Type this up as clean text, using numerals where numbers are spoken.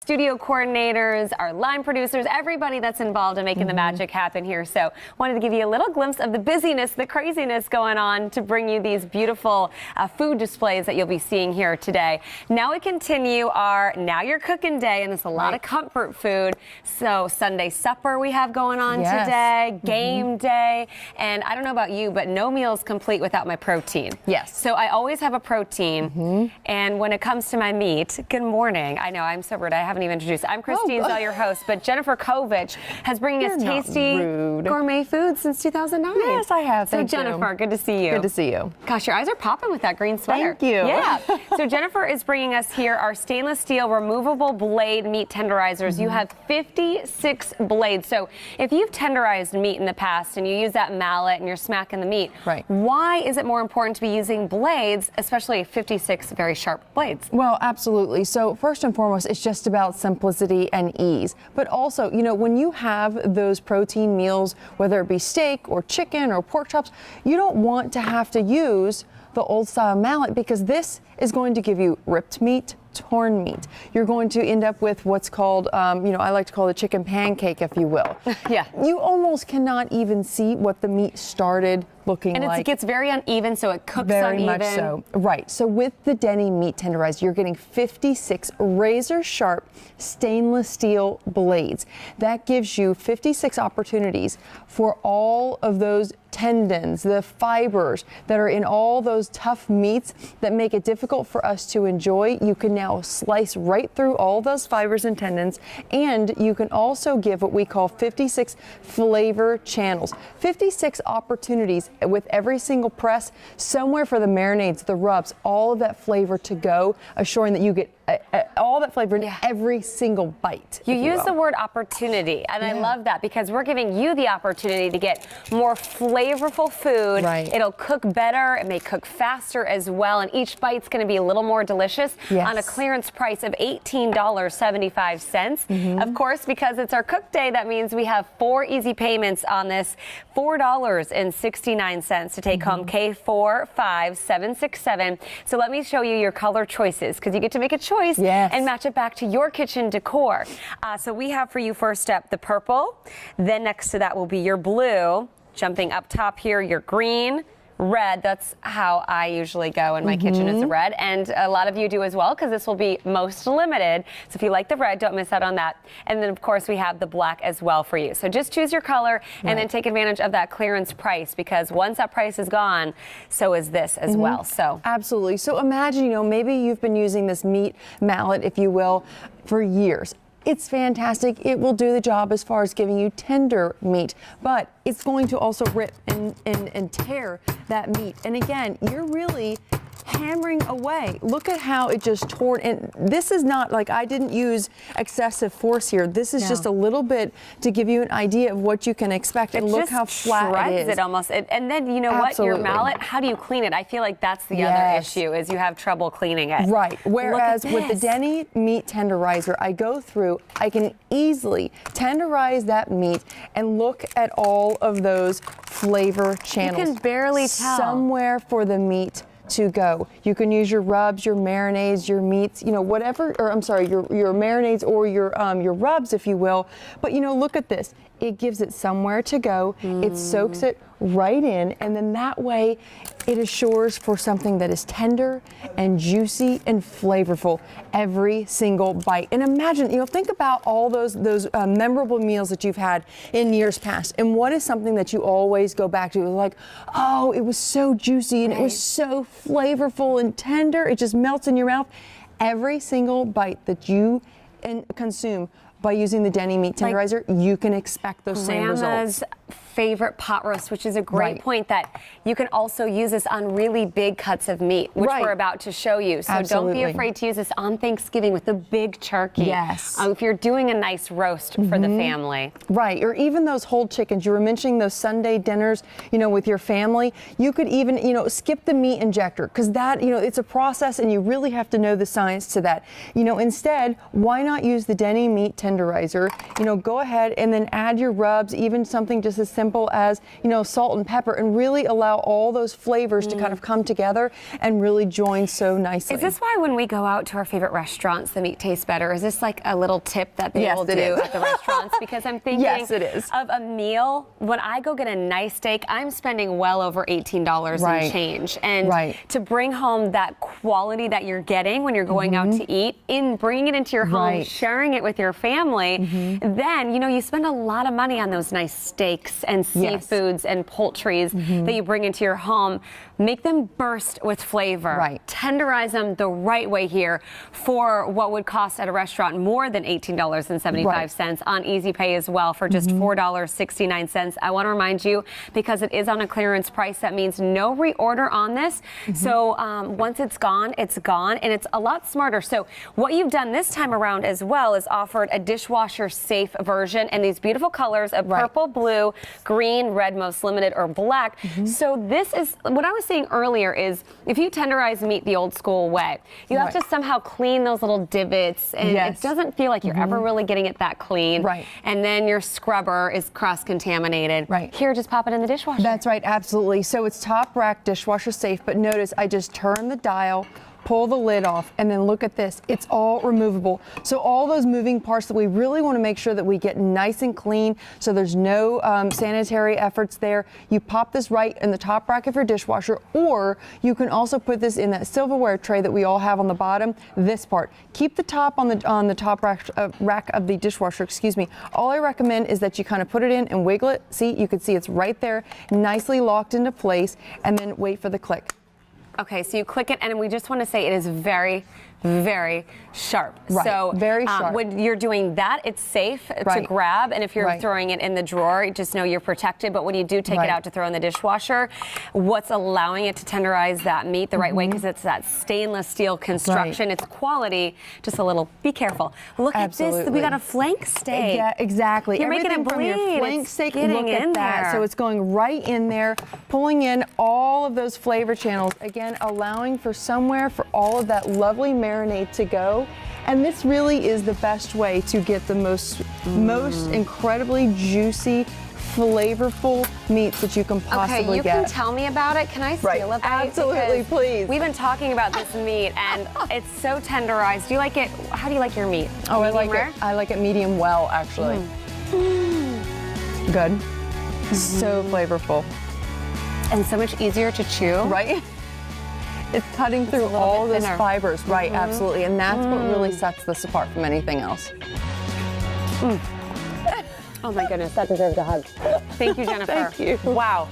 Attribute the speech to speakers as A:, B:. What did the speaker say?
A: studio coordinators, our line producers, everybody that's involved in making the magic happen here. So wanted to give you a little glimpse of the busyness, the craziness going on to bring you these beautiful food displays that you'll be seeing here today. Now we continue our Now You're Cooking Day, and there's a lot of comfort food. So Sunday supper we have going on today, game day, and I don't know about you, but no meal is complete without my protein.
B: Yes.
A: So I always have a protein, and when it comes to my meat, good morning. I know, I'm so rude. I haven't even introduced. I'm Christine Zell, your host, but Jennifer Kovich has bringing us tasty gourmet food since 2009.
B: Yes, I have.
A: So Jennifer, good to see you.
B: Good to see you.
A: Gosh, your eyes are popping with that green sweater.
B: Thank you.
A: Yeah. So Jennifer is bringing us here our stainless steel removable blade meat tenderizers. You have 56 blades. So if you've tenderized meat in the past and you use that mallet and you're smacking the meat, why is it more important to be using blades, especially 56 very sharp blades?
B: Well, absolutely. So first and foremost, it's just about simplicity and ease. But also, you know, when you have those protein meals, whether it be steak or chicken or pork chops, you don't want to have to use the old style mallet, because this is going to give you ripped meat, torn meat. You're going to end up with what's called, you know, I like to call it a chicken pancake, if you will. You almost cannot even see what the meat started looking like.
A: And it gets very uneven, so it cooks
B: very
A: uneven.
B: Much so. Right. So with the Deni meat tenderizer, you're getting 56 razor sharp stainless steel blades. That gives you 56 opportunities for all of those tendons, the fibers that are in all those tough meats that make it difficult for us to enjoy. You can now slice right through all those fibers and tendons, and you can also give what we call 56 flavor channels, 56 opportunities with every single press, somewhere for the marinades, the rubs, all of that flavor to go, assuring that you get all that flavor in every single bite.
A: You use the word opportunity, and I love that, because we're giving you the opportunity to get more flavorful food. It'll cook better, it may cook faster as well, and each bite's going to be a little more delicious on a clearance price of $18.75. Of course, because it's our cook day, that means we have 4 easy payments on this, $4.69 to take home, K45767. So let me show you your color choices, because you get to make a choice and match it back to your kitchen decor. So we have for you first up the purple, then next to that will be your blue, jumping up top here your green, red. That's how I usually go in my kitchen, is red, and a lot of you do as well, because this will be most limited. So if you like the red, don't miss out on that. And then of course we have the black as well for you. So just choose your color and then take advantage of that clearance price, because once that price is gone, so is this as well. So
B: absolutely. So imagine, you know, maybe you've been using this meat mallet, if you will, for years. It's fantastic. It will do the job as far as giving you tender meat, but it's going to also rip and tear that meat. And again, you're really hammering away. Look at how it just tore. And this is not like, I didn't use excessive force here. This is just a little bit to give you an idea of what you can expect. And look how flat it is.
A: It almost. And then you know what? Your mallet, how do you clean it? I feel like that's the other issue, is you have trouble cleaning it.
B: Right. Whereas with the Deni meat tenderizer, I go through, I can easily tenderize that meat and look at all of those flavor channels.
A: You can barely tell.
B: Somewhere for the meat to go. You can use your rubs, your marinades, your meats, you know, whatever, or I'm sorry, your marinades or your rubs, if you will. But you know, look at this. It gives it somewhere to go. It soaks it right in, and then that way it assures for something that is tender and juicy and flavorful every single bite. And imagine, you know, think about all those memorable meals that you've had in years past, and what is something that you always go back to? Like, oh, it was so juicy and it was so flavorful and tender. It just melts in your mouth. Every single bite that you consume by using the Deni meat tenderizer, you can expect those same results.
A: Favorite pot roast, which is a great point, that you can also use this on really big cuts of meat, which we're about to show you. So don't be afraid to use this on Thanksgiving with the big turkey. If you're doing a nice roast for the family. Right,
B: or even those whole chickens. You were mentioning those Sunday dinners, you know, with your family. You could even, you know, skip the meat injector, because that, you know, it's a process and you really have to know the science to that. You know, instead, why not use the Deni meat tenderizer? You know, go ahead and then add your rubs, even something just just as simple as, you know, salt and pepper, and really allow all those flavors to kind of come together and really join so nicely.
A: Is this why when we go out to our favorite restaurants, the meat tastes better? Is this like a little tip that they will do at the restaurants? Because I'm thinking
B: yes, it is.
A: Of a meal. When I go get a nice steak, I'm spending well over $18 and change. And to bring home that quality that you're getting when you're going out to eat, bringing it into your home, sharing it with your family, then, you know, you spend a lot of money on those nice steaks and seafoods and poultries that you bring into your home. Make them burst with flavor. Tenderize them the right way here for what would cost at a restaurant more than $18.75 on Easy Pay as well for just $4.69. I want to remind you, because it is on a clearance price, that means no reorder on this. So once it's gone, and it's a lot smarter. So what you've done this time around as well is offered a dishwasher safe version and these beautiful colors of purple, blue, green, red, most limited, or black. So this is what I was saying earlier, is if you tenderize meat the old school way, you have to somehow clean those little divots, and it doesn't feel like you're ever really getting it that clean. And then your scrubber is cross-contaminated. Here, just pop it in the dishwasher.
B: That's right, absolutely. So it's top rack dishwasher safe, but notice I just turn the dial, pull the lid off, and then look at this. It's all removable. So all those moving parts that we really want to make sure that we get nice and clean, so there's no sanitary efforts there. You pop this right in the top rack of your dishwasher, or you can also put this in that silverware tray that we all have on the bottom, this part. Keep the top on the top rack of the dishwasher, excuse me. All I recommend is that you kind of put it in and wiggle it. See, you can see it's right there, nicely locked into place, and then wait for the click.
A: Okay, so you click it, and we just want to say it is very, very sharp. So
B: very sharp.
A: When you're doing that, it's safe to grab, and if you're throwing it in the drawer, just know you're protected. But when you do take it out to throw in the dishwasher, what's allowing it to tenderize that meat the right way, because it's that stainless steel construction, it's quality, just a little, be careful. Look at this, we got a flank steak.
B: Yeah, exactly.
A: You're making it bleed.
B: From your flank steak, look
A: in
B: at that.
A: there.
B: So it's going right in there, pulling in all of those flavor channels, again, allowing for somewhere for all of that lovely marinade to go. And this really is the best way to get the most incredibly juicy, flavorful meats that you can possibly get.
A: Okay, you can tell me about it. Can I steal a bite?
B: Absolutely, please.
A: We've been talking about this meat, and it's so tenderized. Do you like it? How do you like your meat?
B: Oh, I like it medium well, actually. Good. So flavorful.
A: And so much easier to chew.
B: Right? It's cutting through all those fibers. Right, absolutely. And that's what really sets this apart from anything else.
A: Oh my goodness, that deserves a hug. Thank you, Jennifer.
B: Thank you.
A: Wow.